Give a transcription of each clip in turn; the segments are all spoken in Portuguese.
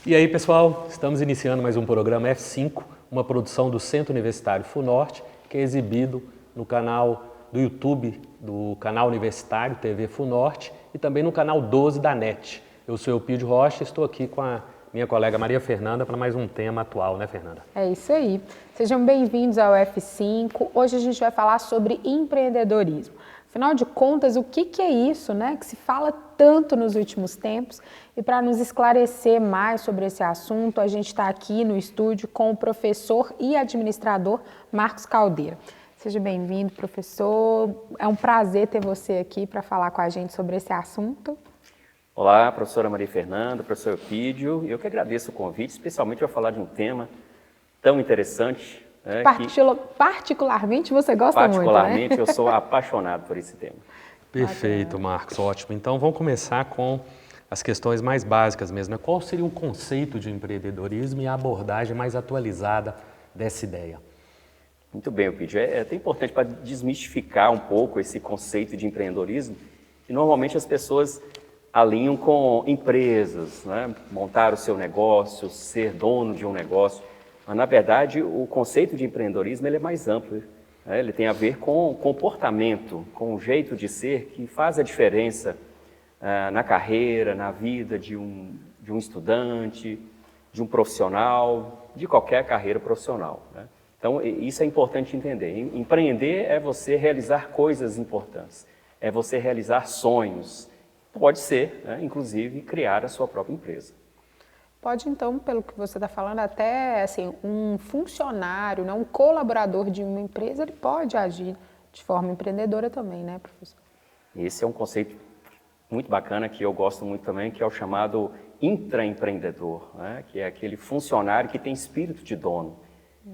E aí, pessoal, estamos iniciando mais um programa F5, uma produção do Centro Universitário FUNORTE, que é exibido no canal do YouTube do canal universitário TV FUNORTE e também no canal 12 da NET. Eu sou Eupídio Rocha e estou aqui com a minha colega Maria Fernanda para mais um tema atual, né, Fernanda? É isso aí. Sejam bem-vindos ao F5. Hoje a gente vai falar sobre empreendedorismo. Afinal de contas, o que é isso, né, que se fala tanto nos últimos tempos? E para nos esclarecer mais sobre esse assunto, a gente está aqui no estúdio com o professor e administrador Marcos Caldeira. Seja bem-vindo, professor. É um prazer ter você aqui para falar com a gente sobre esse assunto. Olá, professora Maria Fernanda, professor Eupídio. Eu que agradeço o convite, especialmente para falar de um tema tão interessante. Particularmente você gosta muito, né? Particularmente, eu sou apaixonado por esse tema. Perfeito, Marcos, ótimo. Então vamos começar com as questões mais básicas mesmo. Qual seria o conceito de empreendedorismo e a abordagem mais atualizada dessa ideia? Muito bem, Eupídio. É até importante para desmistificar um pouco esse conceito de empreendedorismo, que normalmente as pessoas alinham com empresas, né? Montar o seu negócio, ser dono de um negócio. Mas, na verdade, o conceito de empreendedorismo ele é mais amplo. Né? Ele tem a ver com comportamento, com o jeito de ser que faz a diferença na carreira, na vida de um estudante, de um profissional, de qualquer carreira profissional. Né? Então, isso é importante entender. Empreender é você realizar coisas importantes, é você realizar sonhos. Pode ser, né, inclusive, criar a sua própria empresa. Pode, então, pelo que você está falando, até assim, um funcionário, né, um colaborador de uma empresa, ele pode agir de forma empreendedora também, né, professor? Esse é um conceito muito bacana que eu gosto muito também, que é o chamado intraempreendedor, né, que é aquele funcionário que tem espírito de dono.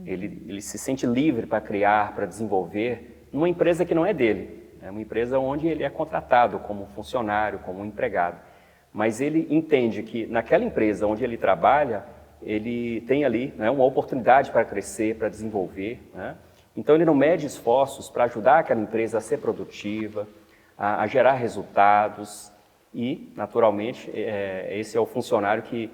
Ele se sente livre para criar, para desenvolver, numa empresa que não é dele. É uma empresa onde ele é contratado como funcionário, como empregado. Mas ele entende que naquela empresa onde ele trabalha, ele tem ali, né, uma oportunidade para crescer, para desenvolver. Né? Então ele não mede esforços para ajudar aquela empresa a ser produtiva, a gerar resultados e, naturalmente, esse é o funcionário que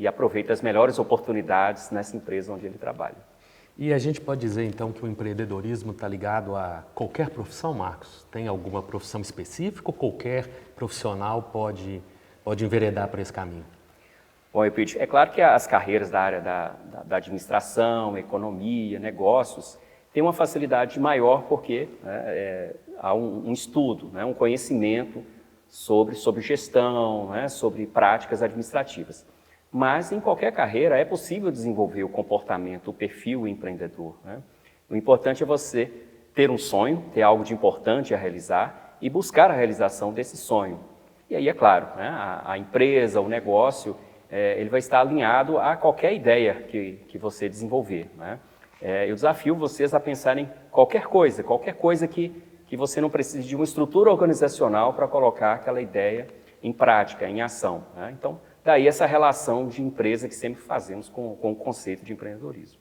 aproveita as melhores oportunidades nessa empresa onde ele trabalha. E a gente pode dizer, então, que o empreendedorismo está ligado a qualquer profissão, Marcos? Tem alguma profissão específica ou qualquer profissional pode enveredar por esse caminho? Bom, Eupídio, é claro que as carreiras da área da administração, economia, negócios, têm uma facilidade maior porque há um estudo, né, um conhecimento sobre gestão, né, sobre práticas administrativas. Mas, em qualquer carreira, é possível desenvolver o comportamento, o perfil empreendedor. Né? O importante é você ter um sonho, ter algo de importante a realizar e buscar a realização desse sonho. E aí, é claro, né, a empresa, o negócio, ele vai estar alinhado a qualquer ideia que você desenvolver. Né? Eu desafio vocês a pensarem em qualquer coisa que você não precise de uma estrutura organizacional para colocar aquela ideia em prática, em ação. Né? Então, daí essa relação de empresa que sempre fazemos com o conceito de empreendedorismo.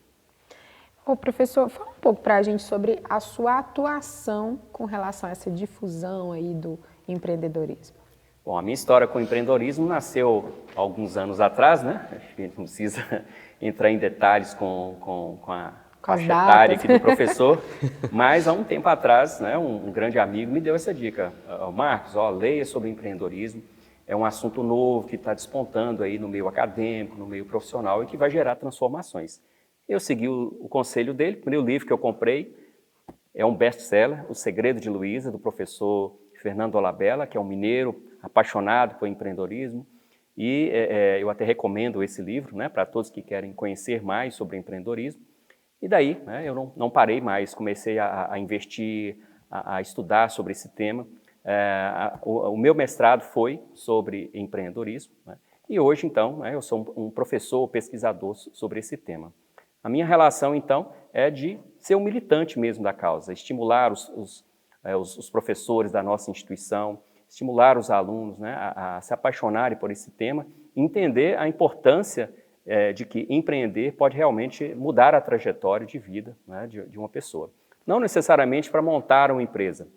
Ô, professor, fala um pouco para a gente sobre a sua atuação com relação a essa difusão aí do empreendedorismo. Bom, a minha história com o empreendedorismo nasceu alguns anos atrás, né? Acho que a gente não precisa entrar em detalhes com a faixa etária aqui do professor, mas há um tempo atrás, né, um grande amigo me deu essa dica. Marcos, leia sobre empreendedorismo. É um assunto novo que está despontando aí no meio acadêmico, no meio profissional e que vai gerar transformações. Eu segui o conselho dele. O primeiro livro que eu comprei é um best-seller, O Segredo de Luiza, do professor Fernando Dolabella, que é um mineiro apaixonado por empreendedorismo. E eu até recomendo esse livro, né, para todos que querem conhecer mais sobre empreendedorismo. E daí, né, eu não parei mais, comecei a investir, a estudar sobre esse tema. O meu mestrado foi sobre empreendedorismo, né? E hoje, então, né, eu sou um professor, pesquisador sobre esse tema. A minha relação, então, é de ser um militante mesmo da causa, estimular os professores da nossa instituição, estimular os alunos, né, a se apaixonarem por esse tema e entender a importância de que empreender pode realmente mudar a trajetória de vida, né, de uma pessoa. Não necessariamente para montar uma empresa.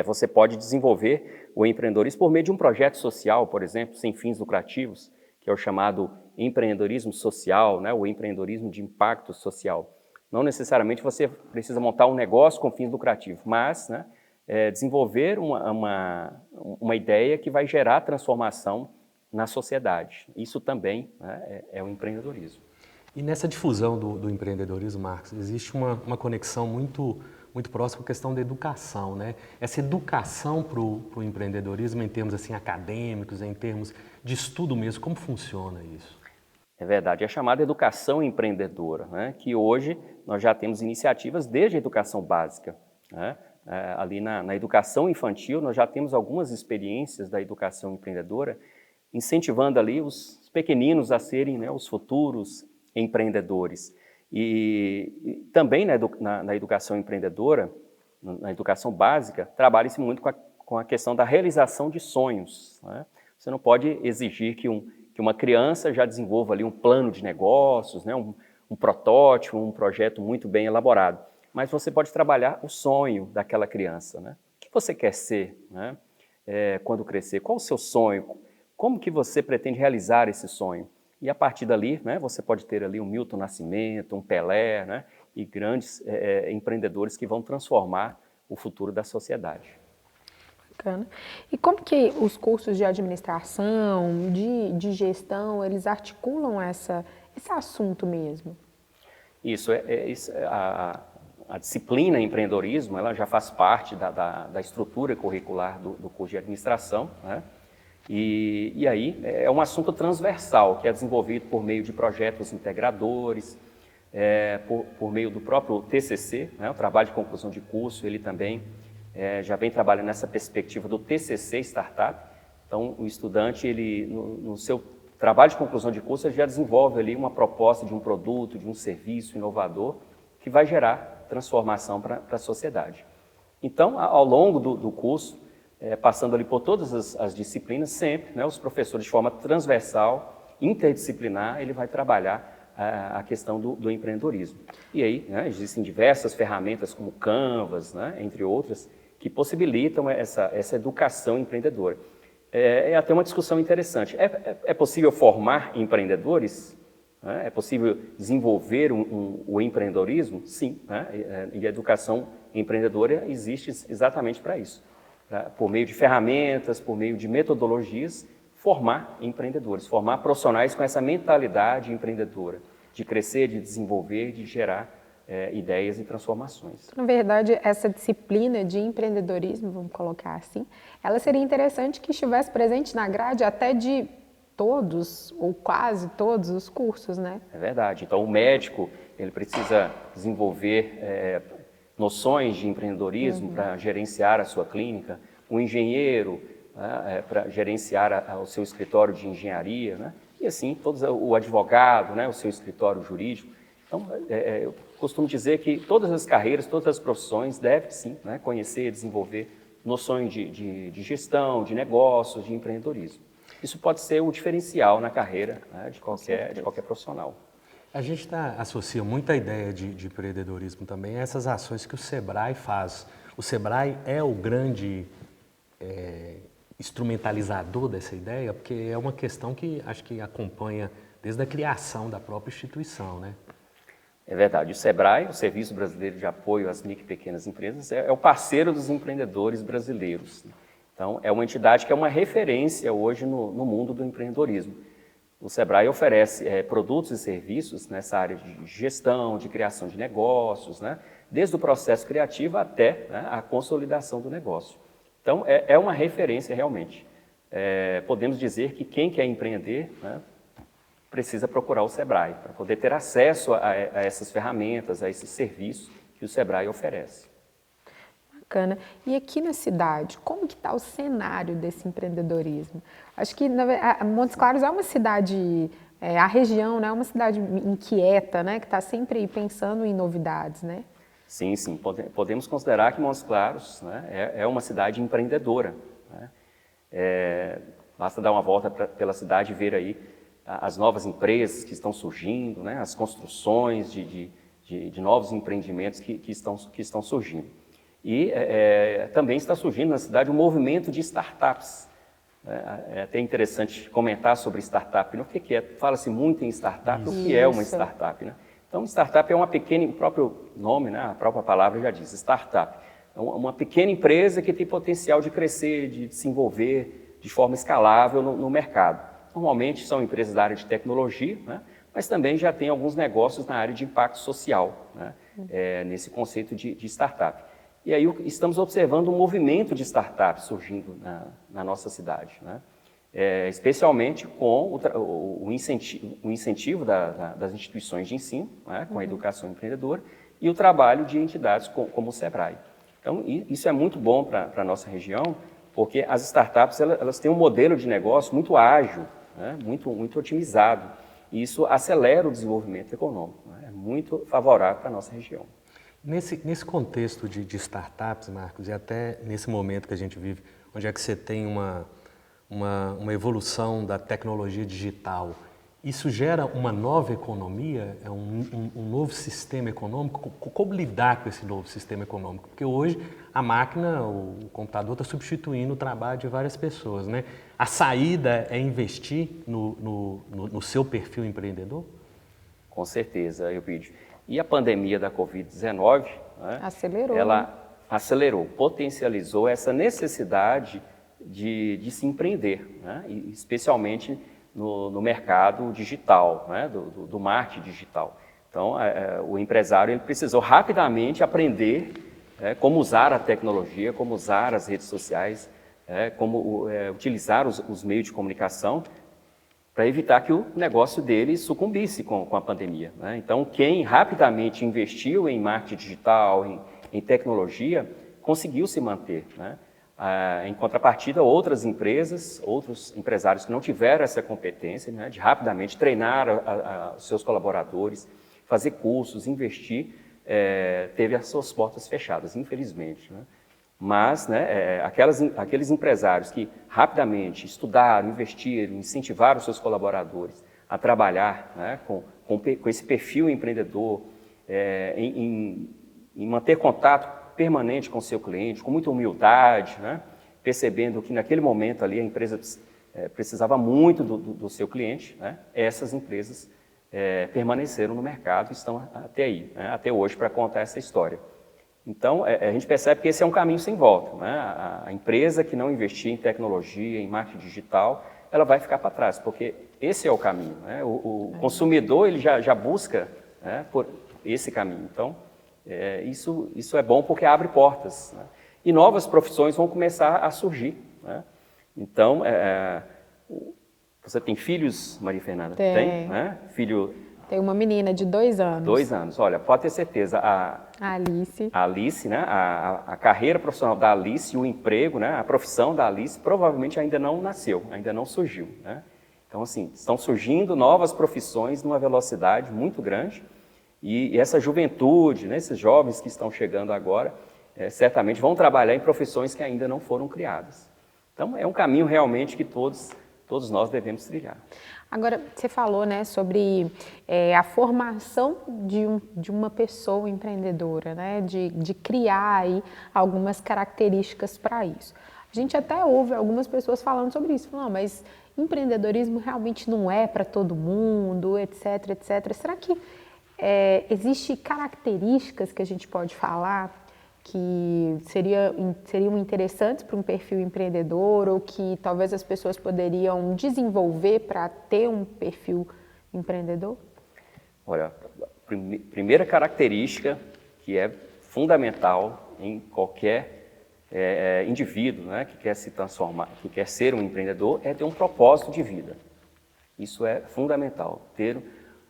Você pode desenvolver o empreendedorismo por meio de um projeto social, por exemplo, sem fins lucrativos, que é o chamado empreendedorismo social, né, o empreendedorismo de impacto social. Não necessariamente você precisa montar um negócio com fins lucrativos, mas, né, desenvolver uma ideia que vai gerar transformação na sociedade. Isso também, né, é o empreendedorismo. E nessa difusão do empreendedorismo, Marcos, existe uma conexão muito próxima com a questão da educação, né? Essa educação para o empreendedorismo em termos assim, acadêmicos, em termos de estudo mesmo, como funciona isso? É verdade, é chamada educação empreendedora, né? Que hoje nós já temos iniciativas desde a educação básica, né? Ali na educação infantil nós já temos algumas experiências da educação empreendedora, incentivando ali os pequeninos a serem, né, os futuros empreendedores. E também na educação empreendedora, na educação básica, trabalha-se muito com a questão da realização de sonhos, né? Você não pode exigir que uma criança já desenvolva ali um plano de negócios, né, um protótipo, um projeto muito bem elaborado, mas você pode trabalhar o sonho daquela criança, né? O que você quer ser, né, quando crescer? Qual o seu sonho? Como que você pretende realizar esse sonho? E a partir dali, né, você pode ter ali um Milton Nascimento, um Pelé, né, e grandes empreendedores que vão transformar o futuro da sociedade. Bacana. E como que os cursos de administração, de gestão, eles articulam esse assunto mesmo? Isso, a disciplina empreendedorismo, ela já faz parte da estrutura curricular do curso de administração, né? E aí é um assunto transversal, que é desenvolvido por meio de projetos integradores, por meio do próprio TCC, né, o trabalho de conclusão de curso, ele também já vem trabalhando nessa perspectiva do TCC Startup. Então, o estudante, ele, no seu trabalho de conclusão de curso, ele já desenvolve ali uma proposta de um produto, de um serviço inovador, que vai gerar transformação para a sociedade. Então, ao longo do curso, passando ali por todas as disciplinas, sempre, né, os professores de forma transversal, interdisciplinar, ele vai trabalhar a questão do empreendedorismo. E aí, né, existem diversas ferramentas como Canvas, né, entre outras, que possibilitam essa educação empreendedora. É até uma discussão interessante. É possível formar empreendedores? É possível desenvolver o empreendedorismo? Sim, né, e a educação empreendedora existe exatamente para isso. Por meio de ferramentas, por meio de metodologias, formar empreendedores, formar profissionais com essa mentalidade empreendedora, de crescer, de desenvolver, de gerar ideias e transformações. Na verdade, essa disciplina de empreendedorismo, vamos colocar assim, ela seria interessante que estivesse presente na grade até de todos, ou quase todos os cursos, né? É verdade. Então, o médico, ele precisa desenvolver noções de empreendedorismo para gerenciar a sua clínica, o engenheiro para gerenciar o seu escritório de engenharia, né? E assim, o advogado, né, o seu escritório jurídico. Então, eu costumo dizer que todas as carreiras, todas as profissões devem, sim, né, conhecer e desenvolver noções de gestão, de negócios, de empreendedorismo. Isso pode ser o diferencial na carreira, né, de qualquer profissional. A gente associa muito a ideia de empreendedorismo também a essas ações que o Sebrae faz. O Sebrae é o grande instrumentalizador dessa ideia, porque é uma questão que acho que acompanha desde a criação da própria instituição, né? É verdade. O Sebrae, o Serviço Brasileiro de Apoio às Micro e Pequenas Empresas, é o parceiro dos empreendedores brasileiros. Então, é uma entidade que é uma referência hoje no mundo do empreendedorismo. O Sebrae oferece produtos e serviços nessa área de gestão, de criação de negócios, né? Desde o processo criativo até, né, a consolidação do negócio. Então, é uma referência realmente. Podemos dizer que quem quer empreender, né, precisa procurar o Sebrae para poder ter acesso a essas ferramentas, a esses serviços que o Sebrae oferece. Bacana. E aqui na cidade, como que está o cenário desse empreendedorismo? Acho que Montes Claros é uma cidade, a região, né, é uma cidade inquieta, né, que está sempre pensando em novidades, né? Sim, sim. Podemos considerar que Montes Claros, né, é uma cidade empreendedora, né? Basta dar uma volta pela cidade e ver aí as novas empresas que estão surgindo, né, as construções de novos empreendimentos que estão surgindo. E também está surgindo na cidade um movimento de startups, É até interessante comentar sobre startup. O que é? Fala-se muito em startup. O que é uma startup? Né? Então, startup é uma pequena, o próprio nome, né, a própria palavra já diz, startup. É uma pequena empresa que tem potencial de crescer, de desenvolver de forma escalável no mercado. Normalmente são empresas da área de tecnologia, né, mas também já tem alguns negócios na área de impacto social, né, nesse conceito de startup. E aí estamos observando um movimento de startups surgindo na nossa cidade, né? Especialmente com o incentivo das instituições de ensino, né, com a educação empreendedora, e o trabalho de entidades como o SEBRAE. Então, isso é muito bom para a nossa região, porque as startups elas têm um modelo de negócio muito ágil, né, muito otimizado, e isso acelera o desenvolvimento econômico, né, é muito favorável para a nossa região. Nesse contexto de startups, Marcos, e até nesse momento que a gente vive, onde é que você tem uma evolução da tecnologia digital, isso gera uma nova economia, um novo sistema econômico? Como lidar com esse novo sistema econômico? Porque hoje a máquina, o computador está substituindo o trabalho de várias pessoas, né? A saída é investir no seu perfil empreendedor? Com certeza, Eupídio. E a pandemia da Covid-19, né, acelerou, ela acelerou, potencializou essa necessidade de se empreender, né, e especialmente no mercado digital, né, do marketing digital. Então, o empresário ele precisou rapidamente aprender como usar a tecnologia, como usar as redes sociais, como utilizar os meios de comunicação para evitar que o negócio dele sucumbisse com a pandemia, né? Então, quem rapidamente investiu em marketing digital, em tecnologia, conseguiu se manter, né? Em contrapartida, outras empresas, outros empresários que não tiveram essa competência, né, de rapidamente treinar os seus colaboradores, fazer cursos, investir, teve as suas portas fechadas, infelizmente, né? Mas, né, aqueles empresários que rapidamente estudaram, investiram, incentivaram os seus colaboradores a trabalhar, né, com esse perfil empreendedor, em manter contato permanente com o seu cliente, com muita humildade, né, percebendo que naquele momento ali a empresa precisava muito do seu cliente, né, essas empresas permaneceram no mercado e estão até aí, né, até hoje, para contar essa história. Então, a gente percebe que esse é um caminho sem volta, né? A empresa que não investir em tecnologia, em marketing digital, ela vai ficar para trás, porque esse é o caminho, né? O consumidor ele já busca, né, por esse caminho. Então, isso é bom porque abre portas, né? E novas profissões vão começar a surgir, né? Então, você tem filhos, Maria Fernanda? Tem, né? Tem uma menina de 2 anos. 2 anos. Olha, pode ter certeza, a Alice, né? A carreira profissional da Alice, o emprego, né? A profissão da Alice provavelmente ainda não nasceu, ainda não surgiu, né? Então, assim, estão surgindo novas profissões numa velocidade muito grande e essa juventude, né? Esses jovens que estão chegando agora, certamente vão trabalhar em profissões que ainda não foram criadas. Então, é um caminho realmente que todos nós devemos trilhar. Agora, você falou, né, sobre a formação de uma pessoa empreendedora, né, de criar aí algumas características para isso. A gente até ouve algumas pessoas falando sobre isso, falando, mas empreendedorismo realmente não é para todo mundo, etc, etc. Será que existem características que a gente pode falar que seriam interessantes para um perfil empreendedor ou que talvez as pessoas poderiam desenvolver para ter um perfil empreendedor? Olha, primeira característica que é fundamental em qualquer indivíduo, né, que quer se transformar, que quer ser um empreendedor, é ter um propósito de vida. Isso é fundamental, ter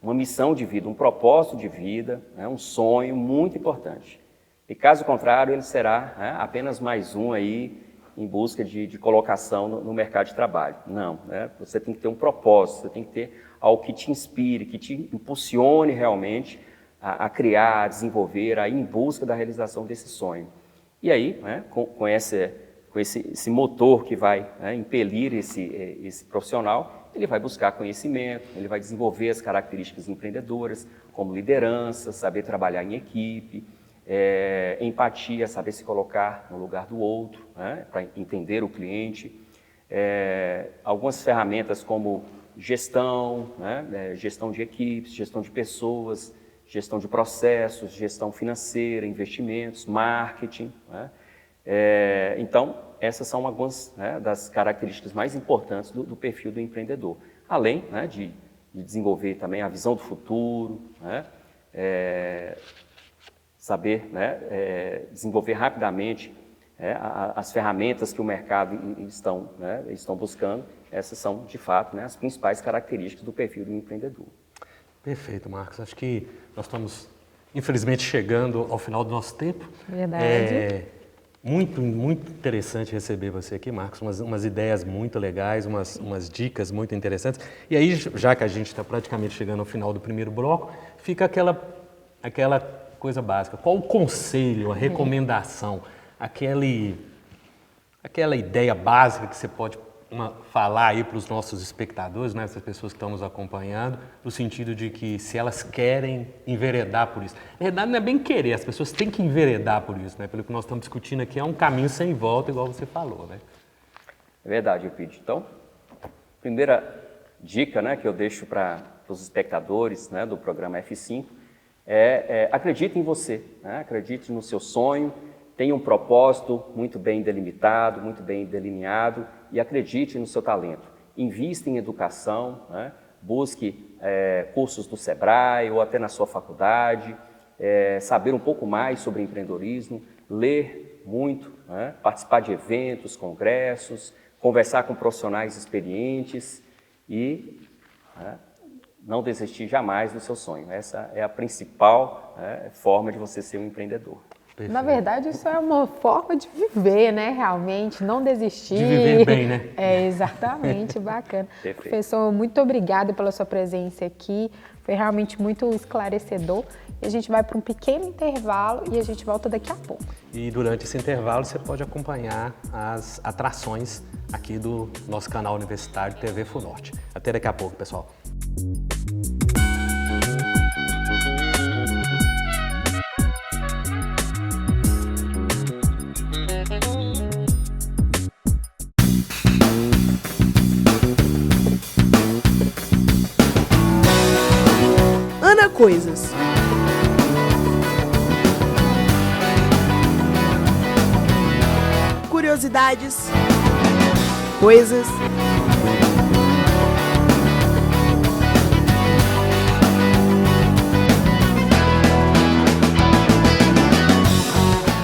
uma missão de vida, um propósito de vida, né, um sonho muito importante. E caso contrário, ele será, né, apenas mais um aí em busca de colocação no mercado de trabalho. Não, né? Você tem que ter um propósito, você tem que ter algo que te inspire, que te impulsione realmente a criar, a desenvolver, a ir em busca da realização desse sonho. E aí, né, com esse motor que vai, né, impelir esse profissional, ele vai buscar conhecimento, ele vai desenvolver as características empreendedoras, como liderança, saber trabalhar em equipe, empatia, saber se colocar no lugar do outro, né, para entender o cliente, Algumas ferramentas como gestão, né? Gestão de equipes, gestão de pessoas, gestão de processos, gestão financeira, investimentos, marketing, né? Então, essas são algumas, né, das características mais importantes do perfil do empreendedor. Além, né, de desenvolver também a visão do futuro, né? Saber, né, desenvolver rapidamente as ferramentas que o mercado estão buscando. Essas são, de fato, né, as principais características do perfil do empreendedor. Perfeito, Marcos. Acho que nós estamos, infelizmente, chegando ao final do nosso tempo. Verdade. Muito interessante receber você aqui, Marcos. Umas ideias muito legais, umas dicas muito interessantes. E aí, já que a gente está praticamente chegando ao final do primeiro bloco, fica aquela coisa básica. Qual o conselho, a recomendação, aquela ideia básica que você pode falar aí para os nossos espectadores, né, essas pessoas que estão nos acompanhando, no sentido de que se elas querem enveredar por isso. Na verdade, não é bem querer, as pessoas têm que enveredar por isso, né? Pelo que nós estamos discutindo aqui, é um caminho sem volta, igual você falou, né? É verdade, Eupídio. Então, primeira dica, né, que eu deixo para os espectadores, né, do programa F5 acredite em você, né? Acredite no seu sonho, tenha um propósito muito bem delimitado, muito bem delineado e acredite no seu talento. Invista em educação, né? Busque cursos do Sebrae ou até na sua faculdade, saber um pouco mais sobre empreendedorismo, ler muito, né? Participar de eventos, congressos, conversar com profissionais experientes e não desistir jamais do seu sonho. Essa é a principal forma de você ser um emprendedor. Perfeito. Na verdade, isso é uma forma de viver, né? Realmente, não desistir. De viver bem, né? Exatamente, bacana. Perfeito. Professor, muito obrigada pela sua presença aqui. Foi realmente muito esclarecedor. E a gente vai para um pequeno intervalo e a gente volta daqui a pouco. E durante esse intervalo você pode acompanhar as atrações aqui do nosso canal universitário TV FUNORTE. Até daqui a pouco, pessoal. Coisas. Curiosidades. Coisas.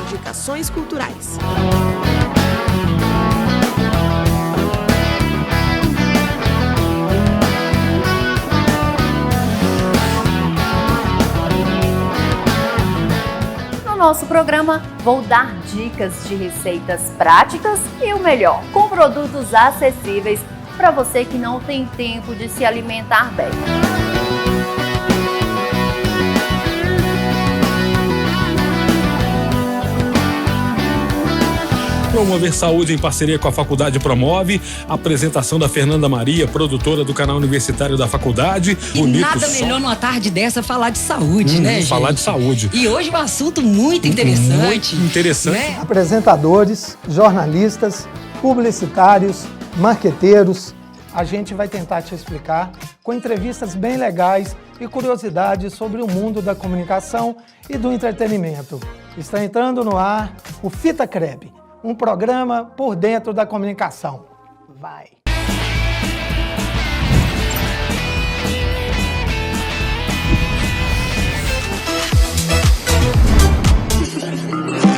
Indicações culturais. No nosso programa, vou dar dicas de receitas práticas e o melhor, com produtos acessíveis para você que não tem tempo de se alimentar bem. Promover Saúde em parceria com a Faculdade Promove, a apresentação da Fernanda Maria, produtora do canal universitário da faculdade. E nada melhor numa tarde dessa falar de saúde, né, gente? Falar de saúde. E hoje um assunto muito interessante. Muito interessante. Né? Apresentadores, jornalistas, publicitários, marqueteiros. A gente vai tentar te explicar com entrevistas bem legais e curiosidades sobre o mundo da comunicação e do entretenimento. Está entrando no ar o Fita Crepe, um programa por dentro da comunicação. Vai!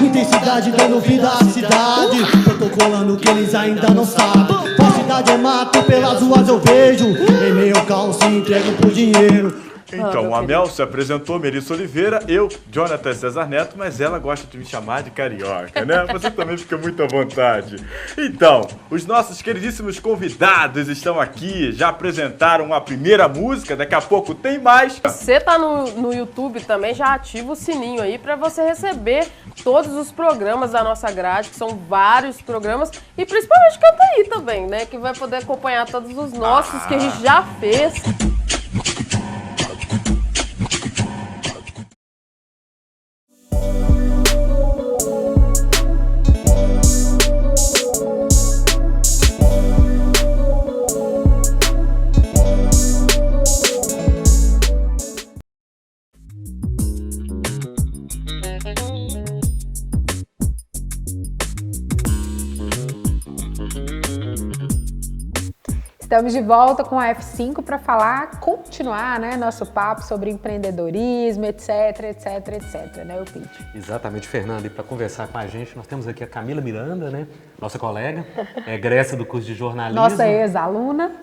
Intensidade dando vida à cidade, protocolando que eles ainda não sabem. Falsidade é mato, pelas ruas eu vejo, em meio ao caos se entregam por dinheiro. Então, a Mel se apresentou, Melissa Oliveira, eu, Jonathan César Neto, mas ela gosta de me chamar de carioca, né? Você também fica muito à vontade. Então, os nossos queridíssimos convidados estão aqui, já apresentaram a primeira música, daqui a pouco tem mais. Você tá no YouTube também, já ativa o sininho aí para você receber todos os programas da nossa grade, que são vários programas, e principalmente Canta Aí também, né? Que vai poder acompanhar todos os nossos que a gente já fez. Estamos de volta com a F5 para continuar, né, nosso papo sobre empreendedorismo, etc, né, Eupídio? Exatamente, Fernanda. E para conversar com a gente, nós temos aqui a Camila Miranda, né, nossa colega, egressa do curso de jornalismo. Nossa ex-aluna.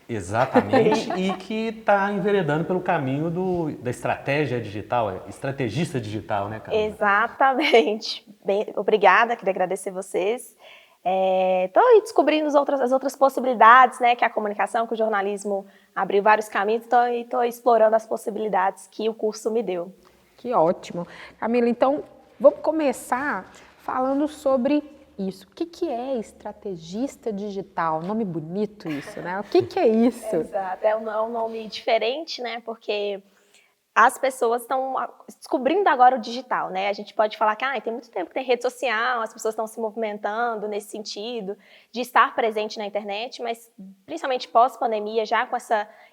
Exatamente, e que está enveredando pelo caminho da estratégia digital, estrategista digital, né, Camila? Exatamente. Bem, obrigada, queria agradecer vocês. Estou aí descobrindo as outras possibilidades, né, que a comunicação, que o jornalismo abriu vários caminhos, estou explorando as possibilidades que o curso me deu. Que ótimo. Camila, então vamos começar falando sobre isso. O que é estrategista digital? Nome bonito isso, né? O que é isso? Exato, é um nome diferente, né, porque as pessoas estão descobrindo agora o digital, né? A gente pode falar que tem muito tempo que tem rede social, as pessoas estão se movimentando nesse sentido de estar presente na internet, mas principalmente pós-pandemia, já com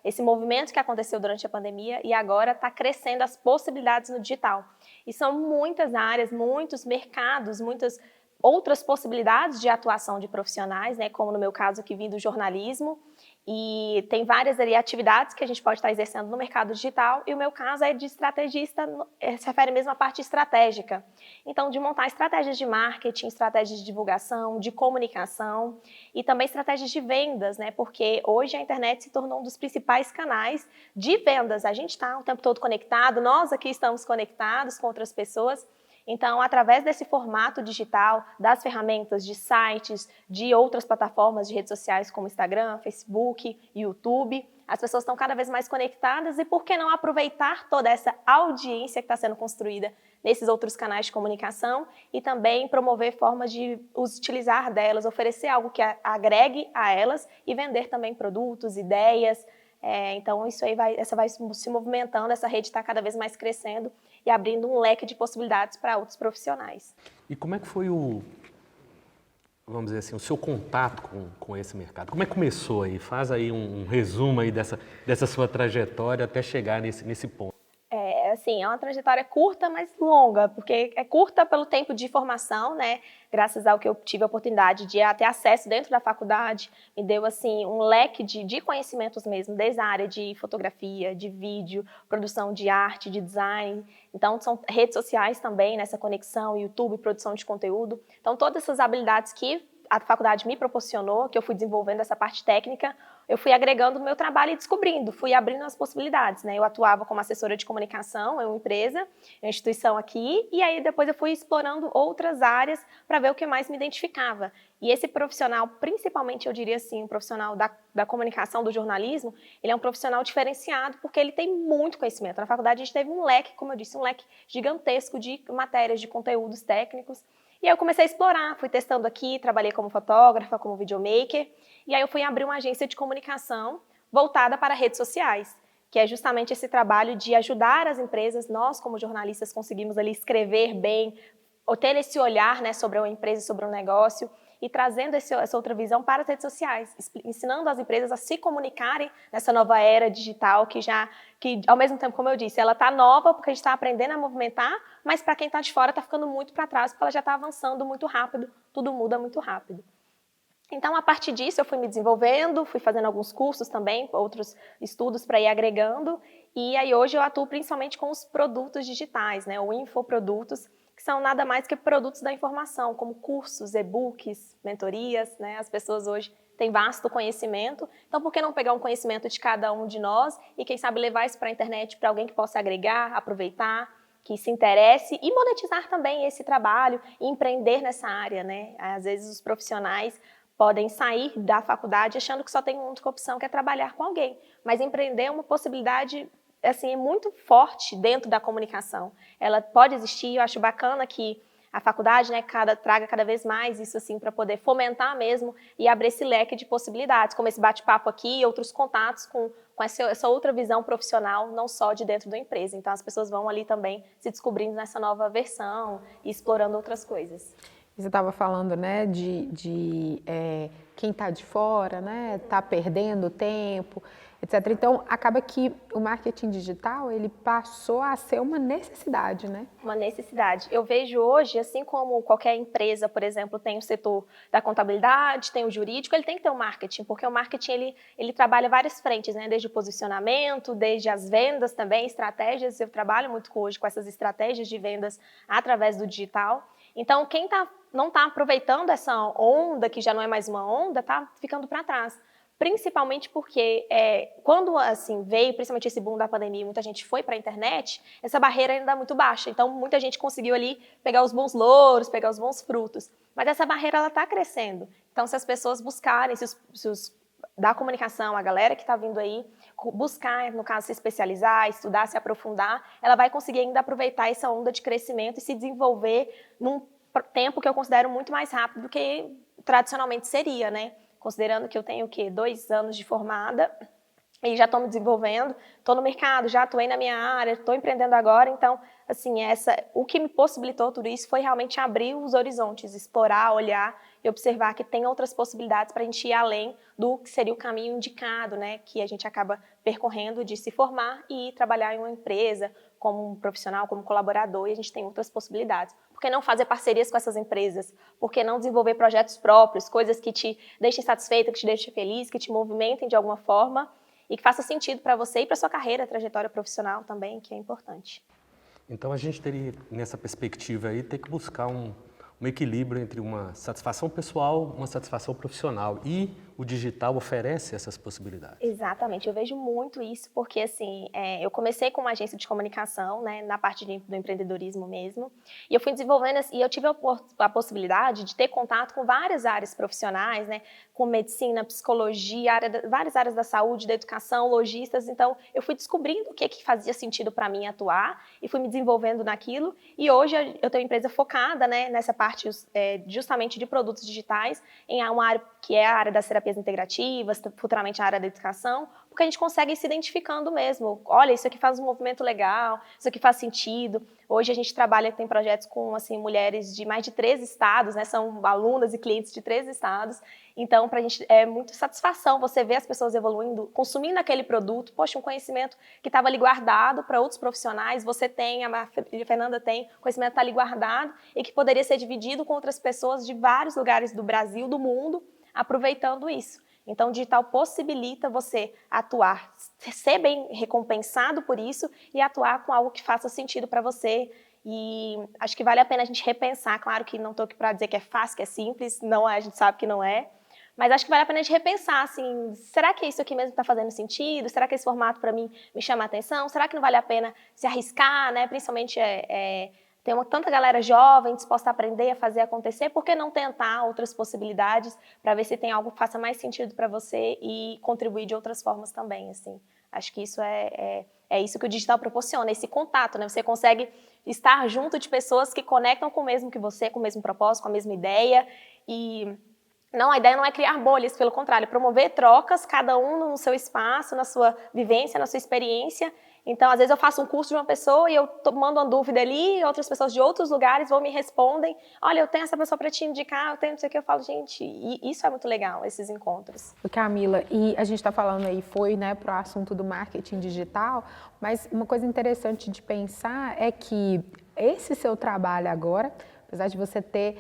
esse movimento que aconteceu durante a pandemia e agora está crescendo as possibilidades no digital. E são muitas áreas, muitos mercados, muitas outras possibilidades de atuação de profissionais, né? Como no meu caso que vim do jornalismo. E tem várias atividades que a gente pode estar exercendo no mercado digital, e o meu caso é de estrategista, se refere mesmo à parte estratégica. Então, de montar estratégias de marketing, estratégias de divulgação, de comunicação e também estratégias de vendas, né? Porque hoje a internet se tornou um dos principais canais de vendas. A gente está o tempo todo conectado, nós aqui estamos conectados com outras pessoas. Então, através desse formato digital, das ferramentas de sites, de outras plataformas de redes sociais como Instagram, Facebook, YouTube, as pessoas estão cada vez mais conectadas e por que não aproveitar toda essa audiência que está sendo construída nesses outros canais de comunicação e também promover formas de utilizar delas, oferecer algo que agregue a elas e vender também produtos, ideias. Então, isso aí vai se movimentando, essa rede está cada vez mais crescendo e abrindo um leque de possibilidades para outros profissionais. E como é que foi vamos dizer assim, o seu contato com esse mercado? Como é que começou aí? Faz aí um resumo aí dessa sua trajetória até chegar nesse ponto. É uma trajetória curta, mas longa, porque é curta pelo tempo de formação, né? Graças ao que eu tive a oportunidade de ter acesso dentro da faculdade, me deu assim um leque de conhecimentos mesmo, desde a área de fotografia, de vídeo, produção de arte, de design. Então, são redes sociais também, nessa conexão, YouTube, produção de conteúdo. Então, todas essas habilidades que a faculdade me proporcionou, que eu fui desenvolvendo essa parte técnica, eu fui agregando no meu trabalho e descobrindo, fui abrindo as possibilidades, né? Eu atuava como assessora de comunicação em uma empresa, em uma instituição aqui, e aí depois eu fui explorando outras áreas para ver o que mais me identificava. E esse profissional, principalmente eu diria assim, um profissional da comunicação, do jornalismo, ele é um profissional diferenciado porque ele tem muito conhecimento. Na faculdade a gente teve um leque, como eu disse, um leque gigantesco de matérias, de conteúdos técnicos. E aí eu comecei a explorar, fui testando aqui, trabalhei como fotógrafa, como videomaker, e aí eu fui abrir uma agência de comunicação voltada para redes sociais, que é justamente esse trabalho de ajudar as empresas, nós como jornalistas conseguimos ali escrever bem, ou ter esse olhar, né, sobre uma empresa, sobre um negócio, e trazendo essa outra visão para as redes sociais, ensinando as empresas a se comunicarem nessa nova era digital que ao mesmo tempo, como eu disse, ela está nova porque a gente está aprendendo a movimentar, mas para quem está de fora está ficando muito para trás porque ela já está avançando muito rápido, tudo muda muito rápido. Então, a partir disso, eu fui me desenvolvendo, fui fazendo alguns cursos também, outros estudos para ir agregando, e aí hoje eu atuo principalmente com os produtos digitais, né, ou infoprodutos, que são nada mais que produtos da informação, como cursos, e-books, mentorias, né? As pessoas hoje têm vasto conhecimento, então por que não pegar um conhecimento de cada um de nós e quem sabe levar isso para a internet para alguém que possa agregar, aproveitar, que se interesse e monetizar também esse trabalho e empreender nessa área, né? Às vezes os profissionais podem sair da faculdade achando que só tem uma única opção, que é trabalhar com alguém, mas empreender é uma possibilidade assim, muito forte dentro da comunicação. Ela pode existir, eu acho bacana que a faculdade, né, traga cada vez mais isso assim para poder fomentar mesmo e abrir esse leque de possibilidades, como esse bate-papo aqui e outros contatos com essa outra visão profissional, não só de dentro da empresa. Então as pessoas vão ali também se descobrindo nessa nova versão e explorando outras coisas. Você estava falando, né, quem está de fora, né, está perdendo tempo, etc. Então, acaba que o marketing digital, ele passou a ser uma necessidade, né? Uma necessidade. Eu vejo hoje, assim como qualquer empresa, por exemplo, tem o setor da contabilidade, tem o jurídico, ele tem que ter o marketing, porque o marketing, ele trabalha várias frentes, né? Desde o posicionamento, desde as vendas também, estratégias. Eu trabalho muito hoje com essas estratégias de vendas através do digital. Então, quem não está aproveitando essa onda, que já não é mais uma onda, está ficando para trás. Principalmente porque quando assim, veio principalmente esse boom da pandemia, muita gente foi para a internet, essa barreira ainda é muito baixa. Então, muita gente conseguiu ali pegar os bons louros, pegar os bons frutos. Mas essa barreira está crescendo. Então, se as pessoas buscarem, se os da comunicação, a galera que está vindo aí, buscar, no caso, se especializar, estudar, se aprofundar, ela vai conseguir ainda aproveitar essa onda de crescimento e se desenvolver num tempo que eu considero muito mais rápido do que tradicionalmente seria, né? Considerando que eu tenho, 2 anos de formada e já estou me desenvolvendo, estou no mercado, já atuei na minha área, estou empreendendo agora, então, assim, o que me possibilitou tudo isso foi realmente abrir os horizontes, explorar, olhar e observar que tem outras possibilidades para a gente ir além do que seria o caminho indicado, né, que a gente acaba percorrendo de se formar e trabalhar em uma empresa como um profissional, como colaborador, e a gente tem outras possibilidades. Por que não fazer parcerias com essas empresas? Por que não desenvolver projetos próprios, coisas que te deixem satisfeita, que te deixem feliz, que te movimentem de alguma forma e que faça sentido para você e para sua carreira, trajetória profissional também, que é importante. Então a gente teria, nessa perspectiva aí, ter que buscar um equilíbrio entre uma satisfação pessoal, uma satisfação profissional, e o digital oferece essas possibilidades. Exatamente, eu vejo muito isso, porque assim, eu comecei com uma agência de comunicação, né, na parte do empreendedorismo mesmo, e eu fui desenvolvendo, e eu tive a possibilidade de ter contato com várias áreas profissionais, né, com medicina, psicologia, várias áreas da saúde, da educação, lojistas, então eu fui descobrindo o que fazia sentido para mim atuar, e fui me desenvolvendo naquilo, e hoje eu tenho uma empresa focada, né, nessa parte justamente de produtos digitais, em uma área que é a área das terapias integrativas, futuramente a área da educação, porque a gente consegue ir se identificando mesmo. Olha, isso aqui faz um movimento legal, isso aqui faz sentido. Hoje a gente tem projetos com assim, mulheres de mais de 13 estados, né? São alunas e clientes de 13 estados. Então, para a gente é muito satisfação você ver as pessoas evoluindo, consumindo aquele produto. Poxa, um conhecimento que estava ali guardado para outros profissionais, você tem, a Fernanda tem, o conhecimento está ali guardado e que poderia ser dividido com outras pessoas de vários lugares do Brasil, do mundo, aproveitando isso. Então, o digital possibilita você atuar, ser bem recompensado por isso e atuar com algo que faça sentido para você. E acho que vale a pena a gente repensar. Claro que não estou aqui para dizer que é fácil, que é simples, não é, a gente sabe que não é. Mas acho que vale a pena a gente repensar, assim, será que isso aqui mesmo está fazendo sentido? Será que esse formato para mim me chama a atenção? Será que não vale a pena se arriscar, né? Principalmente tem tanta galera jovem disposta a aprender, a fazer acontecer, por que não tentar outras possibilidades para ver se tem algo que faça mais sentido para você e contribuir de outras formas também, assim. Acho que isso é isso que o digital proporciona, esse contato, né? Você consegue estar junto de pessoas que conectam com o mesmo que você, com o mesmo propósito, com a mesma ideia e... Não, a ideia não é criar bolhas, pelo contrário, promover trocas, cada um no seu espaço, na sua vivência, na sua experiência. Então, às vezes eu faço um curso de uma pessoa e eu mando uma dúvida ali, e outras pessoas de outros lugares vão me respondem, olha, eu tenho essa pessoa para te indicar, eu tenho não sei o que, eu falo, gente, e isso é muito legal, esses encontros. Camila, e a gente está falando aí, foi, né, para o assunto do marketing digital, mas uma coisa interessante de pensar é que esse seu trabalho agora, apesar de você ter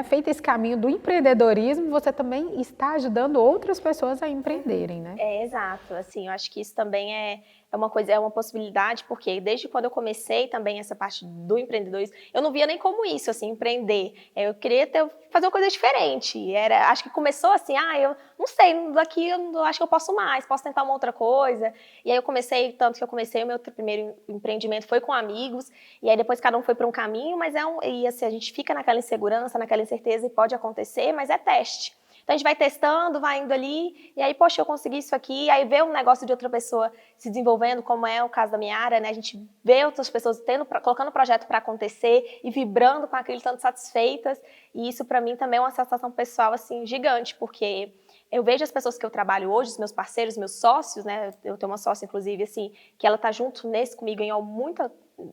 feito esse caminho do empreendedorismo, você também está ajudando outras pessoas a empreenderem, né? Exato. Assim, eu acho que isso também é uma possibilidade, porque desde quando eu comecei também essa parte do empreendedorismo, eu não via nem como isso, assim, empreender. Eu queria fazer uma coisa diferente. Acho que começou assim, eu não sei, daqui eu acho que eu posso mais, posso tentar uma outra coisa. E aí eu comecei, tanto que eu comecei o meu primeiro empreendimento foi com amigos, e aí depois cada um foi para um caminho, mas e assim, a gente fica naquela insegurança, naquela incerteza, e pode acontecer, mas é teste. Então a gente vai testando, vai indo ali, e aí, poxa, eu consegui isso aqui, aí vê um negócio de outra pessoa se desenvolvendo, como é o caso da minha área, né? A gente vê outras pessoas colocando o projeto para acontecer e vibrando com aquilo, tanto satisfeitas, e isso para mim também é uma sensação pessoal, assim, gigante, porque eu vejo as pessoas que eu trabalho hoje, os meus parceiros, meus sócios, né? Eu tenho uma sócia, inclusive, assim, que ela tá junto comigo em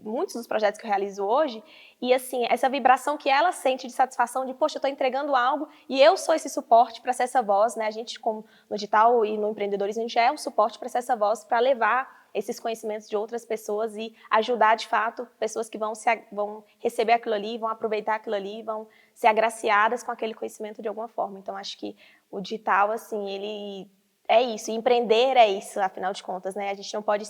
muitos dos projetos que eu realizo hoje, e assim, essa vibração que ela sente de satisfação de, poxa, eu estou entregando algo e eu sou esse suporte para ser essa voz, né? A gente, como no digital e no empreendedorismo, a gente é um suporte para ser essa voz, para levar esses conhecimentos de outras pessoas e ajudar, de fato, pessoas que vão receber aquilo ali, vão aproveitar aquilo ali, vão ser agraciadas com aquele conhecimento de alguma forma. Então, acho que o digital, assim, ele é isso, empreender é isso, afinal de contas, né? A gente não pode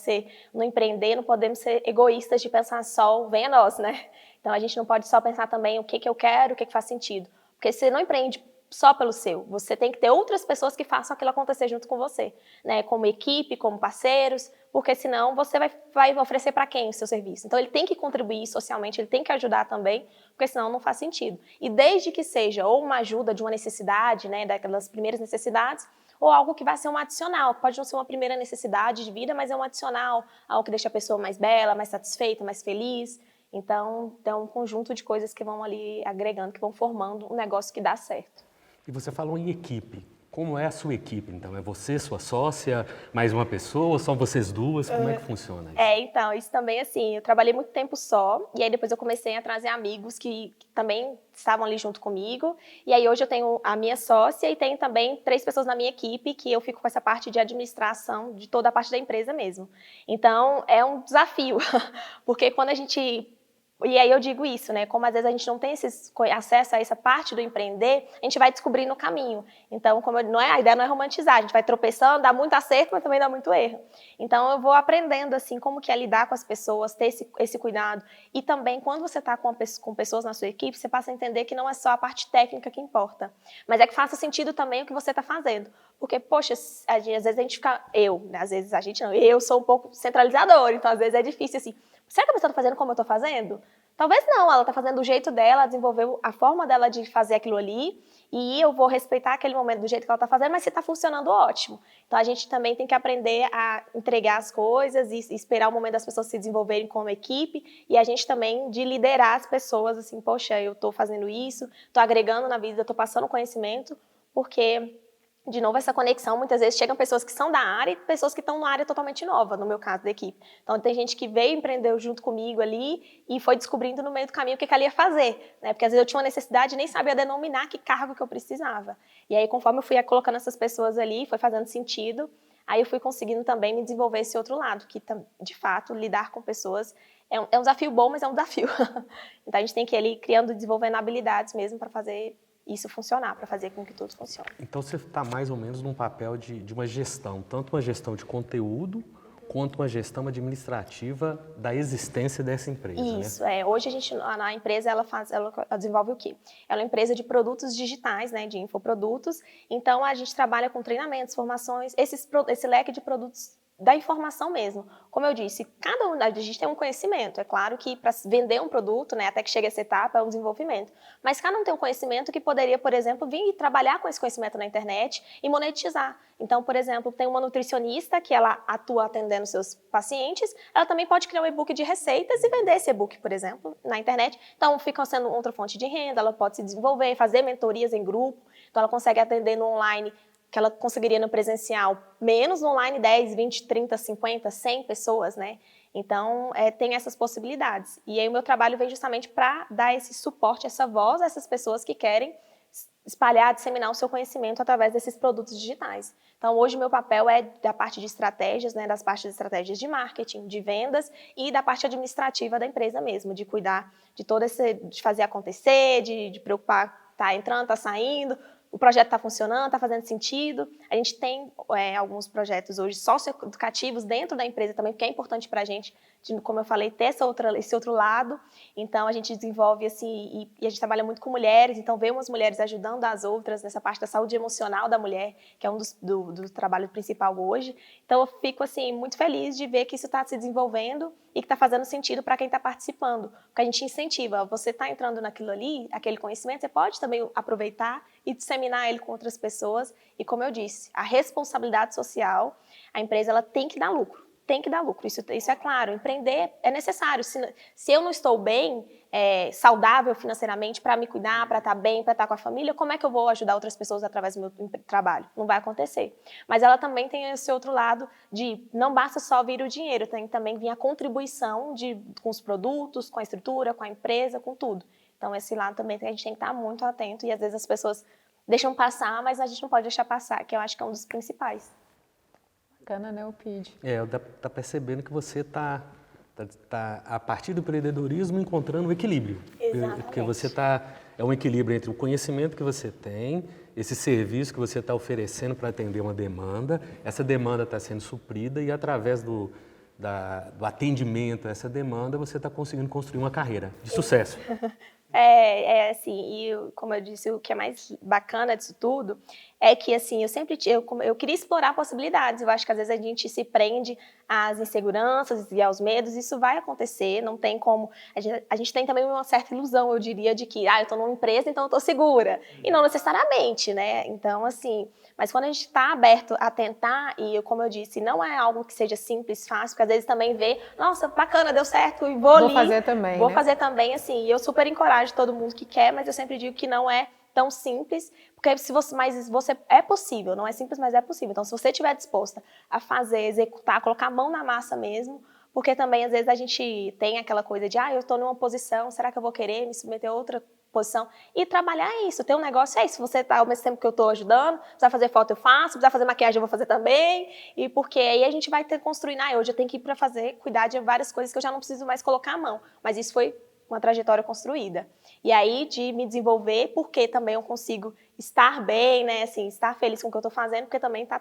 no empreender, não podemos ser egoístas de pensar só, vem a nós, né? Então, a gente não pode só pensar também o que eu quero, o que faz sentido. Porque você não empreende só pelo seu, você tem que ter outras pessoas que façam aquilo acontecer junto com você, né? Como equipe, como parceiros, porque senão você vai oferecer para quem o seu serviço? Então, ele tem que contribuir socialmente, ele tem que ajudar também, porque senão não faz sentido. E desde que seja ou uma ajuda de uma necessidade, né, daquelas primeiras necessidades, ou algo que vai ser um adicional, pode não ser uma primeira necessidade de vida, mas é um adicional, algo que deixa a pessoa mais bela, mais satisfeita, mais feliz. Então, é um conjunto de coisas que vão ali agregando, que vão formando um negócio que dá certo. E você falou em equipe. Como é a sua equipe, então? É você, sua sócia, mais uma pessoa, ou são vocês duas? Como é que funciona isso? Então, isso também, assim, eu trabalhei muito tempo só, e aí depois eu comecei a trazer amigos que também estavam ali junto comigo, e aí hoje eu tenho a minha sócia e tenho também 3 pessoas na minha equipe, que eu fico com essa parte de administração de toda a parte da empresa mesmo. Então, é um desafio, porque quando a gente... E aí eu digo isso, né? Como às vezes a gente não tem acesso a essa parte do empreender, a gente vai descobrir no caminho. Então, a ideia não é romantizar, a gente vai tropeçando, dá muito acerto, mas também dá muito erro. Então, eu vou aprendendo, assim, como que é lidar com as pessoas, ter esse cuidado. E também, quando você está com pessoas na sua equipe, você passa a entender que não é só a parte técnica que importa, mas é que faça sentido também o que você está fazendo. Porque, poxa, às vezes a gente fica... Eu sou um pouco centralizadora, então às vezes é difícil, assim, será que a pessoa está fazendo como eu estou fazendo? Talvez não, ela está fazendo do jeito dela, desenvolveu a forma dela de fazer aquilo ali, e eu vou respeitar aquele momento do jeito que ela está fazendo, mas se está funcionando, ótimo. Então, a gente também tem que aprender a entregar as coisas e esperar o momento das pessoas se desenvolverem como equipe, e a gente também de liderar as pessoas, assim, poxa, eu estou fazendo isso, estou agregando na vida, estou passando conhecimento, porque... De novo, essa conexão, muitas vezes chegam pessoas que são da área e pessoas que estão numa área totalmente nova, no meu caso da equipe. Então, tem gente que veio empreender junto comigo ali e foi descobrindo no meio do caminho o que ela ia fazer, né? Porque às vezes eu tinha uma necessidade e nem sabia denominar que cargo que eu precisava. E aí, conforme eu fui colocando essas pessoas ali, foi fazendo sentido, aí eu fui conseguindo também me desenvolver esse outro lado, que, de fato, lidar com pessoas é um desafio bom, mas é um desafio. Então, a gente tem que ir ali criando e desenvolvendo habilidades mesmo para fazer isso funcionar, para fazer com que tudo funcione. Então, você está mais ou menos num papel de uma gestão, tanto uma gestão de conteúdo, quanto uma gestão administrativa da existência dessa empresa, Isso, né? Hoje a empresa, ela desenvolve o quê? Ela é uma empresa de produtos digitais, né, de infoprodutos, então a gente trabalha com treinamentos, formações, esse leque de produtos da informação mesmo. Como eu disse, cada um da gente tem um conhecimento. É claro que para vender um produto, né, até que chegue a essa etapa, é um desenvolvimento. Mas cada um tem um conhecimento que poderia, por exemplo, vir e trabalhar com esse conhecimento na internet e monetizar. Então, por exemplo, tem uma nutricionista que ela atua atendendo seus pacientes, ela também pode criar um e-book de receitas e vender esse e-book, por exemplo, na internet. Então, fica sendo outra fonte de renda, ela pode se desenvolver, fazer mentorias em grupo, então ela consegue atender no online que ela conseguiria no presencial, menos no online 10, 20, 30, 50, 100 pessoas, né? Então, tem essas possibilidades. E aí o meu trabalho vem justamente para dar esse suporte, essa voz a essas pessoas que querem espalhar, disseminar o seu conhecimento através desses produtos digitais. Então, hoje o meu papel é da parte de estratégias, né, das partes de estratégias de marketing, de vendas e da parte administrativa da empresa mesmo, de cuidar de de fazer acontecer, de preocupar, tá entrando, tá saindo, o projeto está funcionando, está fazendo sentido. A gente tem alguns projetos hoje socioeducativos dentro da empresa também, porque é importante para a gente, como eu falei, ter esse outro lado. Então, a gente desenvolve assim, e a gente trabalha muito com mulheres, então vê umas mulheres ajudando as outras nessa parte da saúde emocional da mulher, que é um do trabalho principal hoje. Então, eu fico assim, muito feliz de ver que isso está se desenvolvendo e que está fazendo sentido para quem está participando. Porque a gente incentiva, você está entrando naquilo ali, aquele conhecimento, você pode também aproveitar e disseminar ele com outras pessoas. E como eu disse, a responsabilidade social, a empresa ela tem que dar lucro. tem que dar lucro, isso é claro. Empreender é necessário. Se eu não estou bem, saudável financeiramente, para me cuidar, para estar bem, para estar com a família, como é que eu vou ajudar outras pessoas através do meu trabalho? Não vai acontecer. Mas ela também tem esse outro lado de não basta só vir o dinheiro, tem que também vir a contribuição com os produtos, com a estrutura, com a empresa, com tudo. Então esse lado também a gente tem que estar muito atento e às vezes as pessoas deixam passar, mas a gente não pode deixar passar, que eu acho que é um dos principais. Bacana, né, Pide? Tá percebendo que você tá, a partir do empreendedorismo, encontrando o equilíbrio. Exatamente. Porque você é um equilíbrio entre o conhecimento que você tem, esse serviço que você está oferecendo para atender uma demanda, essa demanda está sendo suprida e através do atendimento a essa demanda, você está conseguindo construir uma carreira de sucesso. Assim, e como eu disse, o que é mais bacana disso tudo é que, assim, eu queria explorar possibilidades. Eu acho que às vezes a gente se prende às inseguranças e aos medos, isso vai acontecer, não tem como. A gente tem também uma certa ilusão, eu diria, de que, eu estou numa empresa, então eu estou segura. E não necessariamente, né? Então, assim, mas quando a gente está aberto a tentar, e como eu disse, não é algo que seja simples, fácil, porque às vezes também vê, nossa, bacana, deu certo, e vou fazer também, Vou fazer também, assim, e eu super encorajo todo mundo que quer, mas eu sempre digo que não é tão simples, porque você é possível, não é simples, mas é possível. Então, se você estiver disposta a fazer, executar, colocar a mão na massa mesmo, porque também, às vezes, a gente tem aquela coisa de, eu estou numa posição, será que eu vou querer me submeter a outra posição? E trabalhar isso, ter um negócio isso. Se você está ao mesmo tempo que eu estou ajudando, precisar fazer foto, eu faço, precisar fazer maquiagem, eu vou fazer também, e porque aí a gente vai ter construindo, hoje eu tenho que ir para cuidar de várias coisas que eu já não preciso mais colocar a mão, mas isso foi uma trajetória construída. E aí, de me desenvolver, porque também eu consigo estar bem, né, assim, estar feliz com o que eu estou fazendo, porque também tá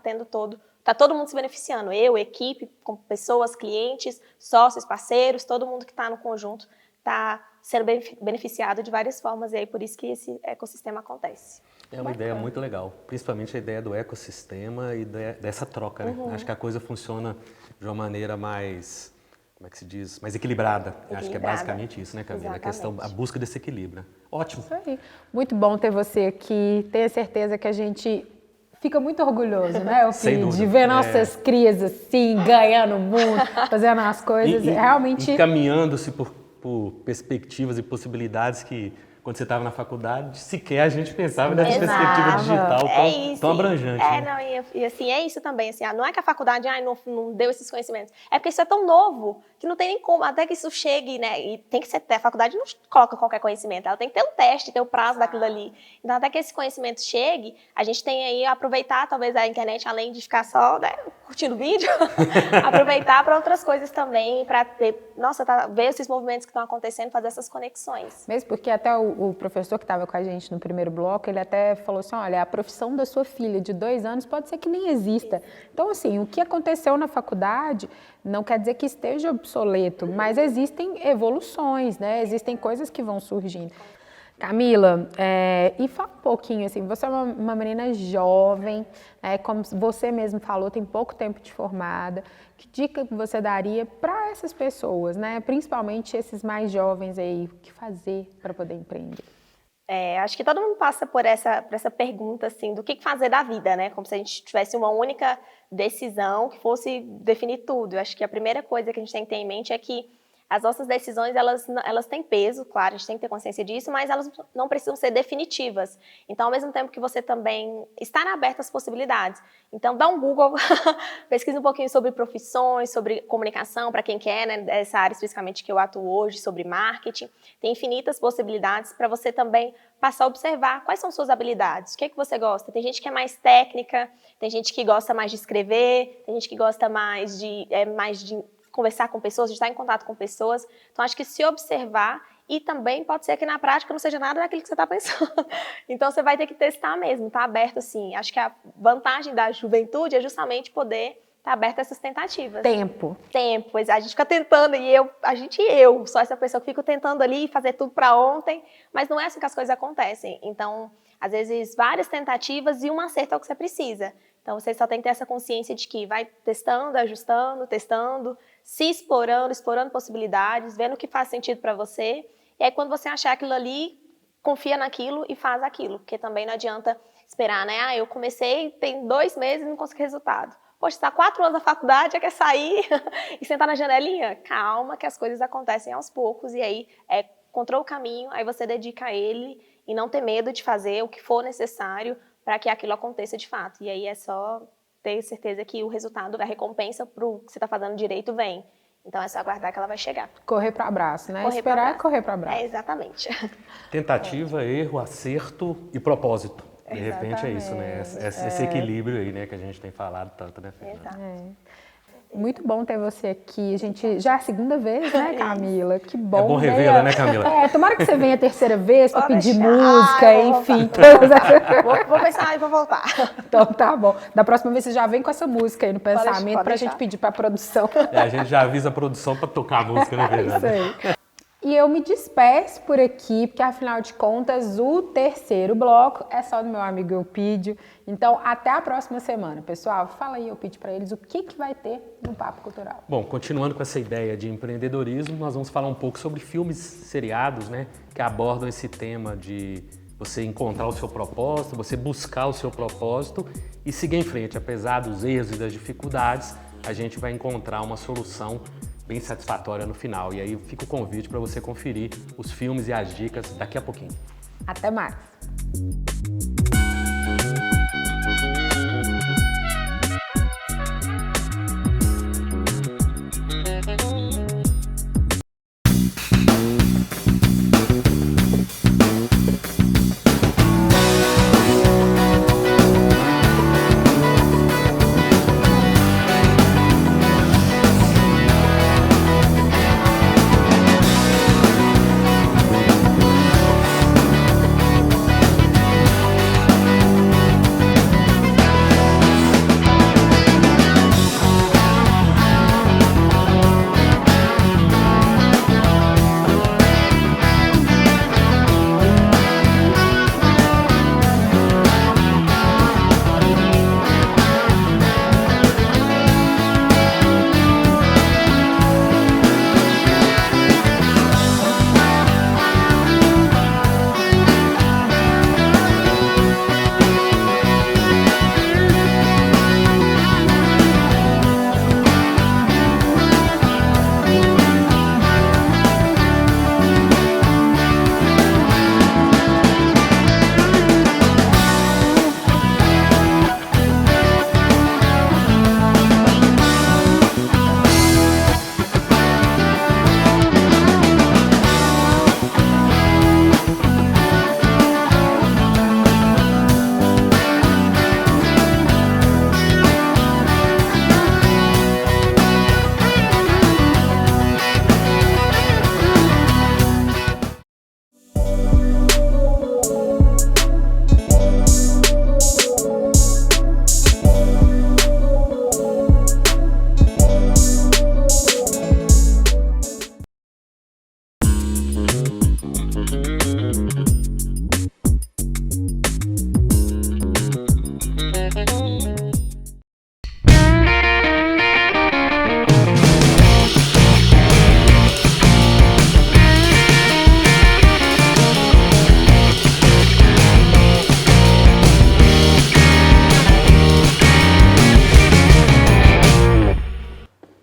todo mundo se beneficiando. Eu, equipe, com pessoas, clientes, sócios, parceiros, todo mundo que está no conjunto está sendo beneficiado de várias formas, e aí por isso que esse ecossistema acontece. É uma ideia muito legal, principalmente a ideia do ecossistema e dessa troca, né? Acho que a coisa funciona de uma maneira mais... como é que se diz? Mais equilibrada. Acho que é basicamente isso, né, Camila? A busca desse equilíbrio. Ótimo. Isso aí. Muito bom ter você aqui. Tenho certeza que a gente fica muito orgulhoso, né, filho, de ver nossas crias assim, ganhando o mundo, fazendo as coisas. Realmente... Encaminhando-se por perspectivas e possibilidades que, quando você estava na faculdade, sequer a gente pensava nessa perspectiva digital tão abrangente. E assim, é isso também. Assim, não é que a faculdade não deu esses conhecimentos. É porque isso é tão novo que não tem nem como. Até que isso chegue, né? E tem que ser. A faculdade não coloca qualquer conhecimento. Ela tem que ter um teste, ter o prazo daquilo ali. Então, até que esse conhecimento chegue, a gente tem aí aproveitar, talvez, a internet, além de ficar só, né, curtindo o vídeo, aproveitar para outras coisas também, para ver esses movimentos que estão acontecendo, fazer essas conexões. Mesmo porque até o professor que estava com a gente no primeiro bloco, ele até falou assim, olha, a profissão da sua filha de 2 anos pode ser que nem exista. Então, assim, o que aconteceu na faculdade não quer dizer que esteja obsoleto, mas existem evoluções, né? Existem coisas que vão surgindo. Camila, e fala um pouquinho, assim, você é uma menina jovem, como você mesmo falou, tem pouco tempo de formada. Que dica que você daria para essas pessoas, né? Principalmente esses mais jovens aí, o que fazer para poder empreender? Acho que todo mundo passa por essa pergunta, assim, do que fazer da vida, né? Como se a gente tivesse uma única decisão que fosse definir tudo. Eu acho que a primeira coisa que a gente tem que ter em mente é que as nossas decisões, elas têm peso, claro, a gente tem que ter consciência disso, mas elas não precisam ser definitivas. Então, ao mesmo tempo que você também estar aberto às possibilidades. Então, dá um Google, pesquisa um pouquinho sobre profissões, sobre comunicação, para quem quer, né, essa área especificamente que eu atuo hoje, sobre marketing. Tem infinitas possibilidades para você também passar a observar quais são suas habilidades, o que é que você gosta. Tem gente que é mais técnica, tem gente que gosta mais de escrever, tem gente que gosta mais de conversar com pessoas, de estar em contato com pessoas. Então, acho que se observar, e também pode ser que na prática não seja nada daquilo que você está pensando. Então, você vai ter que testar mesmo, tá aberto assim. Acho que a vantagem da juventude é justamente poder estar aberto a essas tentativas. Tempo. A gente fica tentando, e eu sou essa pessoa que fico tentando ali fazer tudo para ontem, mas não é assim que as coisas acontecem. Então, às vezes, várias tentativas e um acerto é o que você precisa. Então, você só tem que ter essa consciência de que vai testando, ajustando, testando, se explorando possibilidades, vendo o que faz sentido para você. E aí, quando você achar aquilo ali, confia naquilo e faz aquilo. Porque também não adianta esperar, né? Eu comecei, tem 2 meses e não consegui resultado. Poxa, você está 4 anos na faculdade, já quer sair e sentar na janelinha? Calma, que as coisas acontecem aos poucos e aí encontrou o caminho, aí você dedica a ele e não ter medo de fazer o que for necessário para que aquilo aconteça de fato. E aí é só ter certeza que o resultado, a recompensa para o que você está fazendo direito vem. Então é só aguardar que ela vai chegar. Correr para abraço, né? Esperar é correr para abraço. Exatamente. Tentativa, erro, acerto e propósito. De repente é isso, né? Esse equilíbrio aí, né, que a gente tem falado tanto, né, Fernanda? Muito bom ter você aqui. A gente já é a segunda vez, né, Camila? Que bom. É bom revê-la, né, Camila? Tomara que você venha a terceira vez para pedir deixar. música, enfim. Vou pensar e vou voltar. Então tá bom. Da próxima vez você já vem com essa música aí no pensamento para a gente pedir para a produção. A gente já avisa a produção para tocar a música, né, Fernanda? Isso aí. E eu me despeço por aqui, porque afinal de contas o terceiro bloco é só do meu amigo Eupídio. Então até a próxima semana. Pessoal, fala aí, Eupídio, para eles o que vai ter no Papo Cultural. Bom, continuando com essa ideia de empreendedorismo, nós vamos falar um pouco sobre filmes seriados, né, que abordam esse tema de você encontrar o seu propósito, você buscar o seu propósito e seguir em frente. Apesar dos erros e das dificuldades, a gente vai encontrar uma solução bem satisfatória no final. E aí fica o convite para você conferir os filmes e as dicas daqui a pouquinho. Até mais!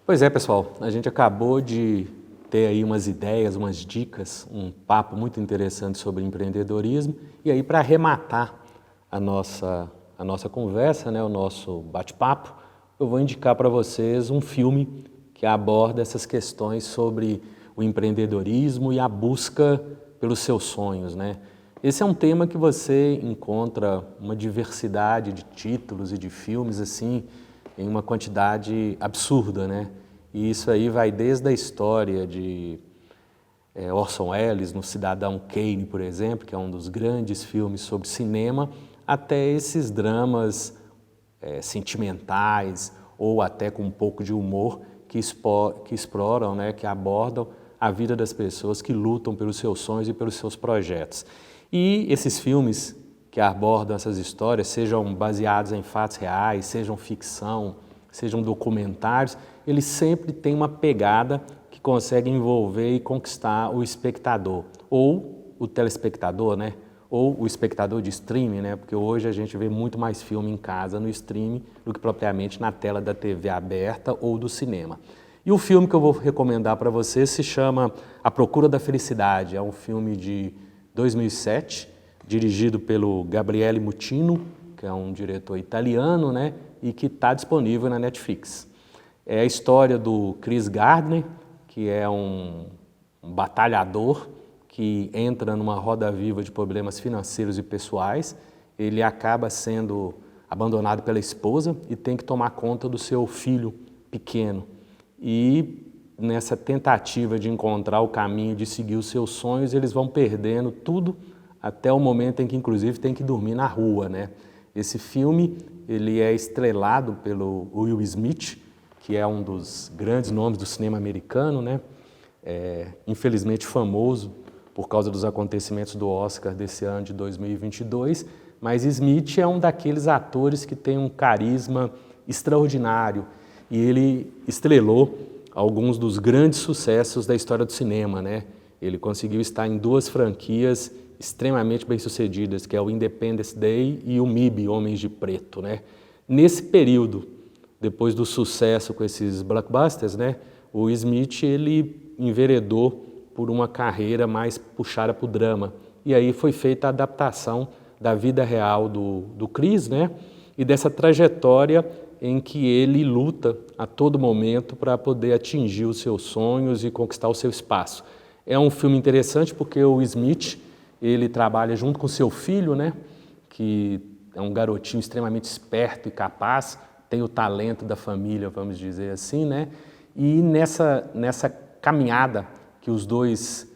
Pois é, pessoal, a gente acabou de ter aí umas ideias, umas dicas, um papo muito interessante sobre empreendedorismo. E aí, para arrematar a nossa conversa, né, o nosso bate-papo, eu vou indicar para vocês um filme que aborda essas questões sobre o empreendedorismo e a busca pelos seus sonhos, né? Esse é um tema que você encontra uma diversidade de títulos e de filmes, assim, em uma quantidade absurda, né? E isso aí vai desde a história de Orson Welles, no Cidadão Kane, por exemplo, que é um dos grandes filmes sobre cinema, até esses dramas sentimentais ou até com um pouco de humor que exploram, né, que abordam a vida das pessoas que lutam pelos seus sonhos e pelos seus projetos. E esses filmes que abordam essas histórias, sejam baseados em fatos reais, sejam ficção, sejam documentários, eles sempre têm uma pegada que consegue envolver e conquistar o espectador, ou o telespectador, né? ou o espectador de streaming, né? Porque hoje a gente vê muito mais filme em casa no streaming do que propriamente na tela da TV aberta ou do cinema. E o filme que eu vou recomendar para você se chama A Procura da Felicidade. É um filme de 2007, dirigido pelo Gabriele Muccino, que é um diretor italiano, né? E que está disponível na Netflix. É a história do Chris Gardner, que é um batalhador que entra numa roda viva de problemas financeiros e pessoais. Ele acaba sendo abandonado pela esposa e tem que tomar conta do seu filho pequeno. E nessa tentativa de encontrar o caminho de seguir os seus sonhos, eles vão perdendo tudo até o momento em que, inclusive, tem que dormir na rua, né? Esse filme ele é estrelado pelo Will Smith, que é um dos grandes nomes do cinema americano, né? Infelizmente famoso por causa dos acontecimentos do Oscar desse ano de 2022, mas Smith é um daqueles atores que tem um carisma extraordinário e ele estrelou alguns dos grandes sucessos da história do cinema, né? Ele conseguiu estar em 2 franquias extremamente bem-sucedidas, que é o Independence Day e o MIB, Homens de Preto, né? Nesse período, depois do sucesso com esses blockbusters, né, o Smith ele enveredou por uma carreira mais puxada para o drama. E aí foi feita a adaptação da vida real do Chris, né? E dessa trajetória em que ele luta a todo momento para poder atingir os seus sonhos e conquistar o seu espaço. É um filme interessante porque o Smith, ele trabalha junto com seu filho, né? Que é um garotinho extremamente esperto e capaz, tem o talento da família, vamos dizer assim, né? E nessa caminhada que os dois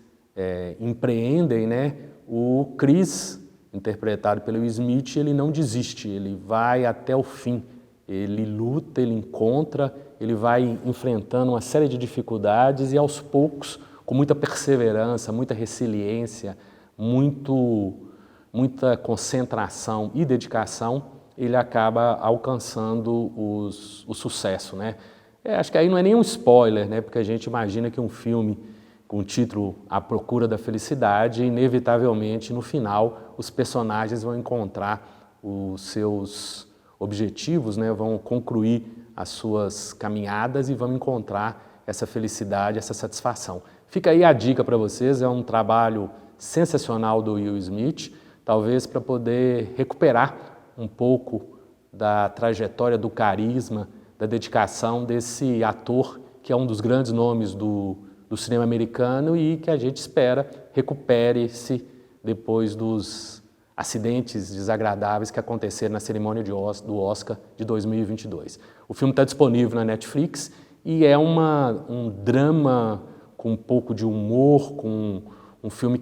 empreendem, né? O Chris, interpretado pelo Smith, ele não desiste, ele vai até o fim, ele luta, ele encontra, ele vai enfrentando uma série de dificuldades e aos poucos, com muita perseverança, muita resiliência, muita concentração e dedicação, ele acaba alcançando o sucesso, né? Acho que aí não é nem um spoiler, né? Porque a gente imagina que um filme com o título A Procura da Felicidade, inevitavelmente, no final, os personagens vão encontrar os seus objetivos, né? Vão concluir as suas caminhadas e vão encontrar essa felicidade, essa satisfação. Fica aí a dica para vocês, é um trabalho sensacional do Will Smith, talvez para poder recuperar um pouco da trajetória, do carisma, da dedicação desse ator que é um dos grandes nomes do cinema americano e que a gente espera recupere-se depois dos acidentes desagradáveis que aconteceram na cerimônia do Oscar de 2022. O filme está disponível na Netflix e é um drama com um pouco de humor, com um filme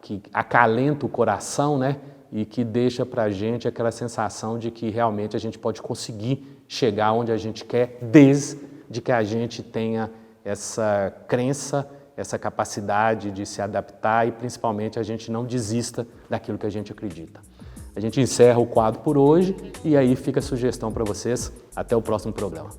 que acalenta o coração, né? E que deixa para a gente aquela sensação de que realmente a gente pode conseguir chegar onde a gente quer, desde que a gente tenha essa crença, essa capacidade de se adaptar e principalmente a gente não desista daquilo que a gente acredita. A gente encerra o quadro por hoje e aí fica a sugestão para vocês. Até o próximo programa.